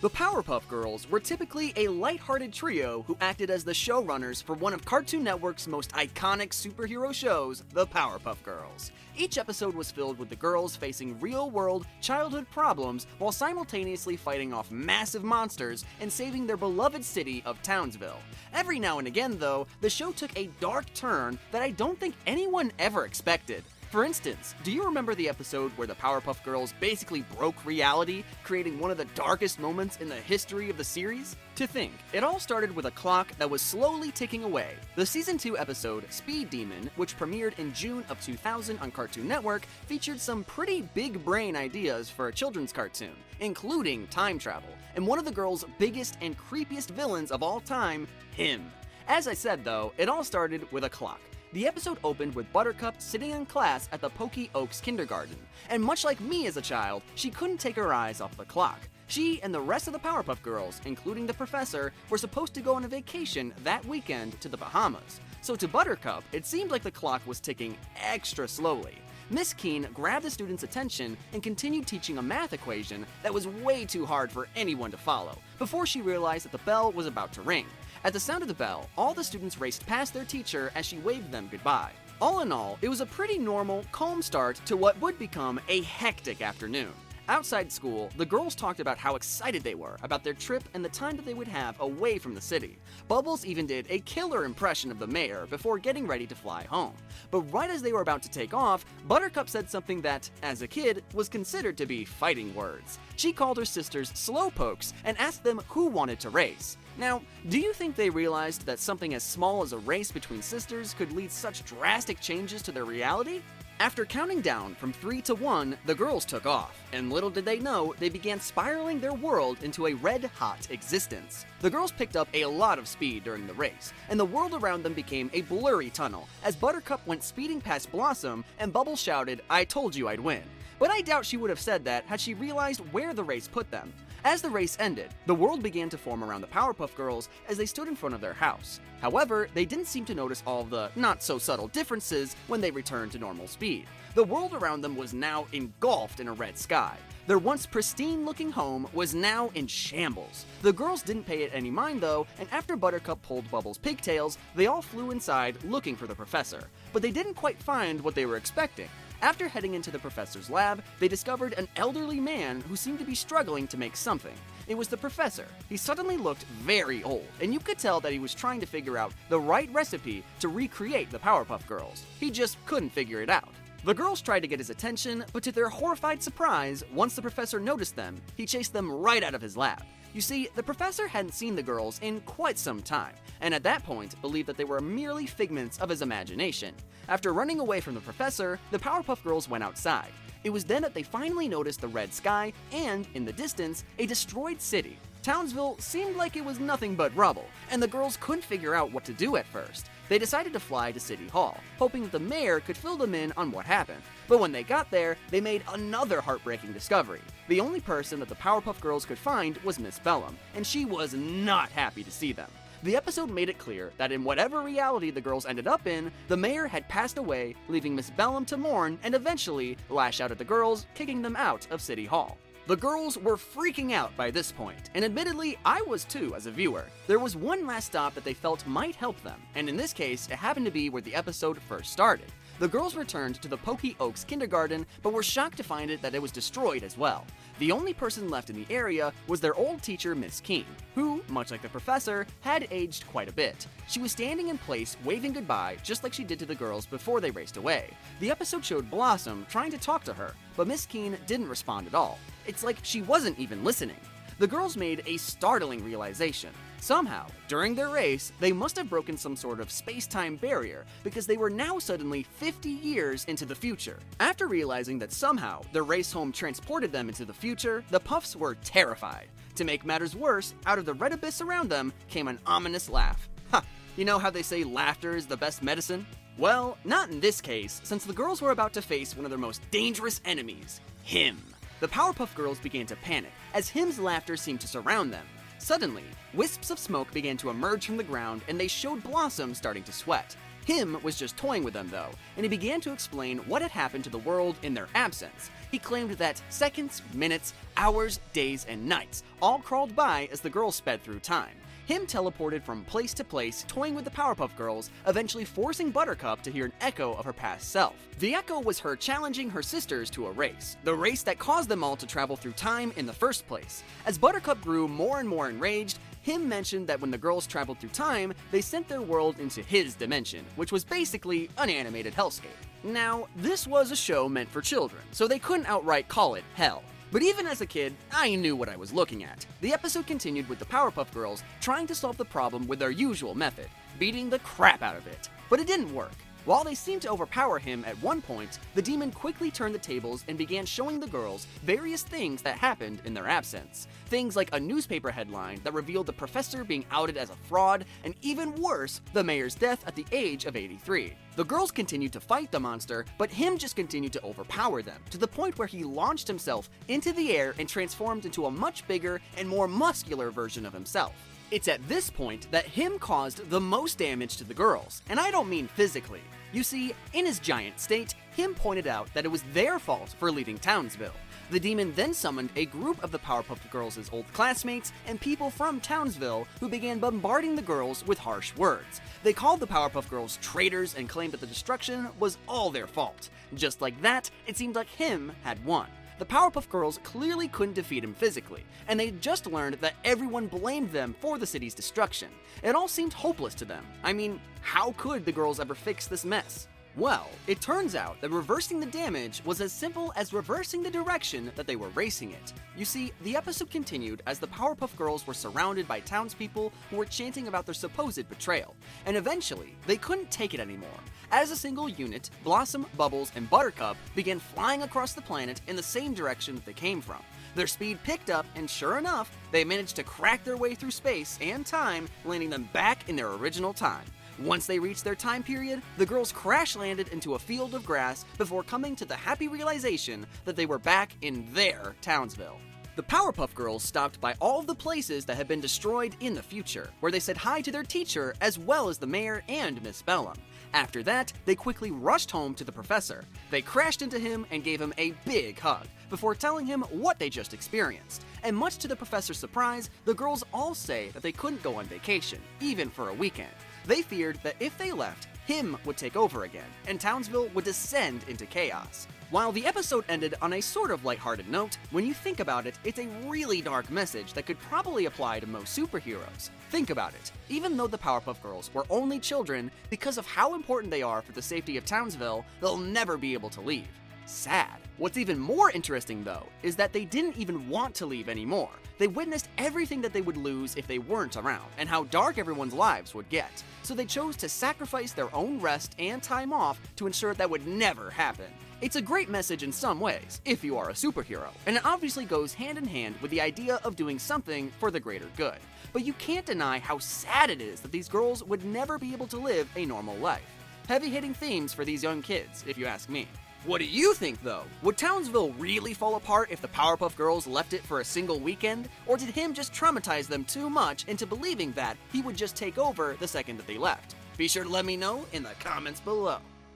The Powerpuff Girls were typically a lighthearted trio who acted as the showrunners for one of Cartoon Network's most iconic superhero shows, the Powerpuff Girls. Each episode was filled with the girls facing real-world, childhood problems while simultaneously fighting off massive monsters and saving their beloved city of Townsville. Every now and again, though, the show took a dark turn that I don't think anyone ever expected. For instance, do you remember the episode where the Powerpuff Girls basically broke reality, creating one of the darkest moments in the history of the series? To think, it all started with a clock that was slowly ticking away. The Season 2 episode, Speed Demon, which premiered in June of 2000 on Cartoon Network, featured some pretty big brain ideas for a children's cartoon, including time travel, and one of the girls' biggest and creepiest villains of all time, him. As I said though, it all started with a clock. The episode opened with Buttercup sitting in class at the Pokey Oaks kindergarten, and much like me as a child, she couldn't take her eyes off the clock. She and the rest of the Powerpuff Girls, including the professor, were supposed to go on a vacation that weekend to the Bahamas. So to Buttercup, it seemed like the clock was ticking extra slowly. Miss Keene grabbed the students' attention and continued teaching a math equation that was way too hard for anyone to follow, before she realized that the bell was about to ring. At the sound of the bell, all the students raced past their teacher as she waved them goodbye. All in all, it was a pretty normal, calm start to what would become a hectic afternoon. Outside school, the girls talked about how excited they were about their trip and the time that they would have away from the city. Bubbles even did a killer impression of the mayor before getting ready to fly home. But right as they were about to take off, Buttercup said something that, as a kid, was considered to be fighting words. She called her sisters slowpokes and asked them who wanted to race. Now, do you think they realized that something as small as a race between sisters could lead such drastic changes to their reality? After counting down from 3 to 1, the girls took off, and little did they know, they began spiraling their world into a red-hot existence. The girls picked up a lot of speed during the race, and the world around them became a blurry tunnel as Buttercup went speeding past Blossom and Bubbles shouted, "I told you I'd win." But I doubt she would have said that had she realized where the race put them. As the race ended, the world began to form around the Powerpuff Girls as they stood in front of their house. However, they didn't seem to notice all of the not-so-subtle differences when they returned to normal speed. The world around them was now engulfed in a red sky. Their once pristine-looking home was now in shambles. The girls didn't pay it any mind though, and after Buttercup pulled Bubbles' pigtails, they all flew inside looking for the professor. But they didn't quite find what they were expecting. After heading into the professor's lab, they discovered an elderly man who seemed to be struggling to make something. It was the professor. He suddenly looked very old, and you could tell that he was trying to figure out the right recipe to recreate the Powerpuff Girls. He just couldn't figure it out. The girls tried to get his attention, but to their horrified surprise, once the professor noticed them, he chased them right out of his lab. You see, the professor hadn't seen the girls in quite some time, and at that point believed that they were merely figments of his imagination. After running away from the professor, the Powerpuff Girls went outside. It was then that they finally noticed the red sky and, in the distance, a destroyed city. Townsville seemed like it was nothing but rubble, and the girls couldn't figure out what to do at first. They decided to fly to City Hall, hoping that the mayor could fill them in on what happened. But when they got there, they made another heartbreaking discovery. The only person that the Powerpuff Girls could find was Miss Bellum, and she was not happy to see them. The episode made it clear that in whatever reality the girls ended up in, the mayor had passed away, leaving Miss Bellum to mourn and eventually lash out at the girls, kicking them out of City Hall. The girls were freaking out by this point, and admittedly, I was too as a viewer. There was one last stop that they felt might help them, and in this case, it happened to be where the episode first started. The girls returned to the Pokey Oaks kindergarten, but were shocked to find that it was destroyed as well. The only person left in the area was their old teacher, Miss Keene, who, much like the professor, had aged quite a bit. She was standing in place, waving goodbye, just like she did to the girls before they raced away. The episode showed Blossom trying to talk to her, but Miss Keene didn't respond at all. It's like she wasn't even listening. The girls made a startling realization. Somehow, during their race, they must have broken some sort of space-time barrier because they were now suddenly 50 years into the future. After realizing that somehow their race home transported them into the future, the Puffs were terrified. To make matters worse, out of the red abyss around them came an ominous laugh. Ha! You know how they say laughter is the best medicine? Well, not in this case, since the girls were about to face one of their most dangerous enemies, him. The Powerpuff Girls began to panic, as him's laughter seemed to surround them. Suddenly, wisps of smoke began to emerge from the ground and they showed Blossom starting to sweat. Him was just toying with them though, and he began to explain what had happened to the world in their absence. He claimed that seconds, minutes, hours, days, and nights all crawled by as the girls sped through time. Him teleported from place to place, toying with the Powerpuff Girls, eventually forcing Buttercup to hear an echo of her past self. The echo was her challenging her sisters to a race, the race that caused them all to travel through time in the first place. As Buttercup grew more and more enraged, Him mentioned that when the girls traveled through time, they sent their world into his dimension, which was basically an animated hellscape. Now, this was a show meant for children, so they couldn't outright call it hell. But even as a kid, I knew what I was looking at. The episode continued with the Powerpuff Girls trying to solve the problem with their usual method, beating the crap out of it. But it didn't work. While they seemed to overpower him at one point, the demon quickly turned the tables and began showing the girls various things that happened in their absence. Things like a newspaper headline that revealed the professor being outed as a fraud, and even worse, the mayor's death at the age of 83. The girls continued to fight the monster, but him just continued to overpower them, to the point where he launched himself into the air and transformed into a much bigger and more muscular version of himself. It's at this point that him caused the most damage to the girls, and I don't mean physically. You see, in his giant state, him pointed out that it was their fault for leaving Townsville. The demon then summoned a group of the Powerpuff Girls' old classmates and people from Townsville who began bombarding the girls with harsh words. They called the Powerpuff Girls traitors and claimed that the destruction was all their fault. Just like that, it seemed like him had won. The Powerpuff Girls clearly couldn't defeat him physically, and they just learned that everyone blamed them for the city's destruction. It all seemed hopeless to them. I mean, how could the girls ever fix this mess? Well, it turns out that reversing the damage was as simple as reversing the direction that they were racing it. You see, the episode continued as the Powerpuff Girls were surrounded by townspeople who were chanting about their supposed betrayal, and eventually, they couldn't take it anymore. As a single unit, Blossom, Bubbles, and Buttercup began flying across the planet in the same direction that they came from. Their speed picked up, and sure enough, they managed to crack their way through space and time, landing them back in their original time. Once they reached their time period, the girls crash-landed into a field of grass before coming to the happy realization that they were back in their Townsville. The Powerpuff Girls stopped by all of the places that had been destroyed in the future, where they said hi to their teacher as well as the mayor and Miss Bellum. After that, they quickly rushed home to the professor. They crashed into him and gave him a big hug, before telling him what they just experienced. And much to the professor's surprise, the girls all say that they couldn't go on vacation, even for a weekend. They feared that if they left, him would take over again, and Townsville would descend into chaos. While the episode ended on a sort of lighthearted note, when you think about it, it's a really dark message that could probably apply to most superheroes. Think about it. Even though the Powerpuff Girls were only children, because of how important they are for the safety of Townsville, they'll never be able to leave. Sad. What's even more interesting, though, is that they didn't even want to leave anymore. They witnessed everything that they would lose if they weren't around, and how dark everyone's lives would get. So they chose to sacrifice their own rest and time off to ensure that would never happen. It's a great message in some ways, if you are a superhero, and it obviously goes hand in hand with the idea of doing something for the greater good. But you can't deny how sad it is that these girls would never be able to live a normal life. Heavy-hitting themes for these young kids, if you ask me. What do you think, though? Would Townsville really fall apart if the Powerpuff Girls left it for a single weekend? Or did him just traumatize them too much into believing that he would just take over the second that they left? Be sure to let me know in the comments below.